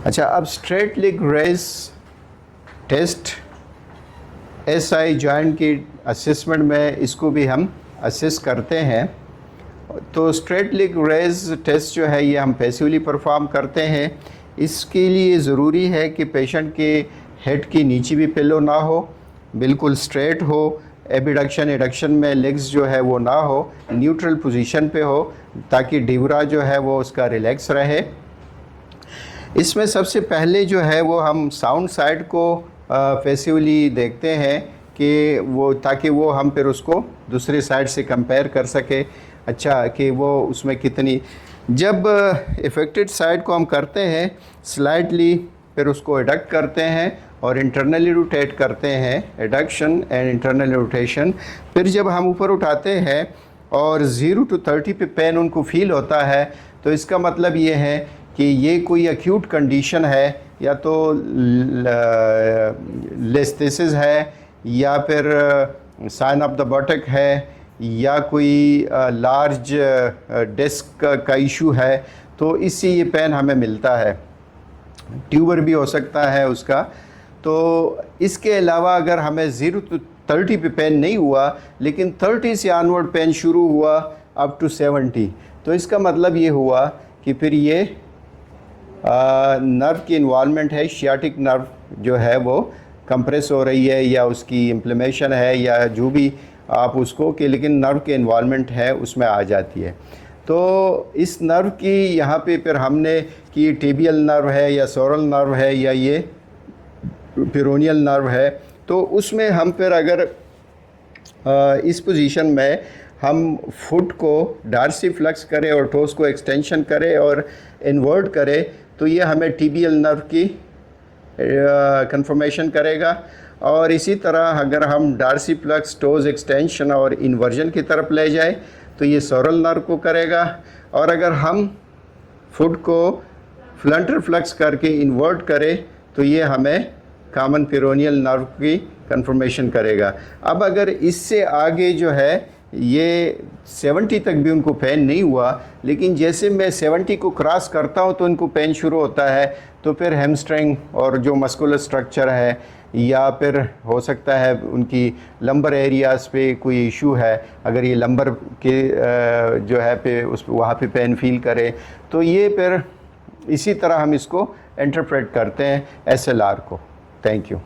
अच्छा, अब straight leg raise test SI joint की असेसमेंट में इसको भी हम असेस करते हैं। तो स्ट्रेट लेग रेज टेस्ट जो है ये हम पैसिवली परफॉर्म करते हैं। इसके लिए ज़रूरी है कि पेशेंट के हेड की नीचे भी पिलो ना हो, बिल्कुल स्ट्रेट हो, एबिडक्शन एडक्शन में लेग्स जो है वो ना हो, न्यूट्रल पोजीशन पे हो, ताकि डिवरा जो है वो उसका रिलैक्स रहे। इसमें सबसे पहले जो है वो हम साउंड साइड को पैसिवली देखते हैं कि वो, ताकि वो हम फिर उसको दूसरे साइड से कंपेयर कर सके। अच्छा, कि वो उसमें कितनी, जब इफ़ेक्टेड साइड को हम करते हैं स्लाइटली, फिर उसको एडक्ट करते हैं और इंटरनली रोटेट करते हैं, एडक्शन एंड इंटरनल रोटेशन। फिर जब हम ऊपर उठाते हैं और 0 to 30 पे पेन उनको फील होता है, तो इसका मतलब ये है कि ये कोई एक्यूट कंडीशन है, या तो लिस्थेसिस है, या फिर साइन ऑफ द बटक है, या कोई लार्ज डिस्क का इशू है, तो इससे ये पेन हमें मिलता है। ट्यूबर भी हो सकता है उसका। तो इसके अलावा अगर हमें 0 to 30 पे पेन नहीं हुआ, लेकिन 30 से ऑनवर्ड पेन शुरू हुआ अप टू 70, तो इसका मतलब ये हुआ कि फिर ये नर्व की इन्वॉल्वमेंट है, शियाटिक नर्व जो है वो कंप्रेस हो रही है, या उसकी इम्प्लेमेशन है, या जो भी आप उसको, कि लेकिन नर्व के इन्वॉल्वमेंट है उसमें आ जाती है। तो इस नर्व की यहाँ पे फिर हमने कि टेबियल नर्व है या सोरल नर्व है या ये पेरोनियल नर्व है, तो उसमें हम फिर अगर इस पोजीशन में हम फुट को डार्सीफ्लेक्स करें और टोस को एक्सटेंशन करें और इन्वर्ट करें, तो ये हमें टिबियल नर्व की कंफर्मेशन करेगा। और इसी तरह अगर हम डार्सीफ्लेक्स, टोस एक्सटेंशन और इन्वर्जन की तरफ ले जाए, तो ये सोरल नर्व को करेगा। और अगर हम फुट को फ्लंटर फ्लेक्स करके इन्वर्ट करें, तो ये हमें कॉमन पेरोनियल नर्व की कंफर्मेशन करेगा। अब अगर इससे आगे जो है ये 70 तक भी उनको पेन नहीं हुआ, लेकिन जैसे मैं 70 को क्रॉस करता हूँ तो इनको पेन शुरू होता है, तो फिर हैमस्ट्रिंग और जो मस्कुलर स्ट्रक्चर है, या फिर हो सकता है उनकी लंबर एरियाज़ पे कोई इशू है, अगर ये लंबर के जो है पे उस वहाँ पे पेन फील करे, तो ये फिर इसी तरह हम इसको इंटरप्रेट करते हैं SLR को। Thank you.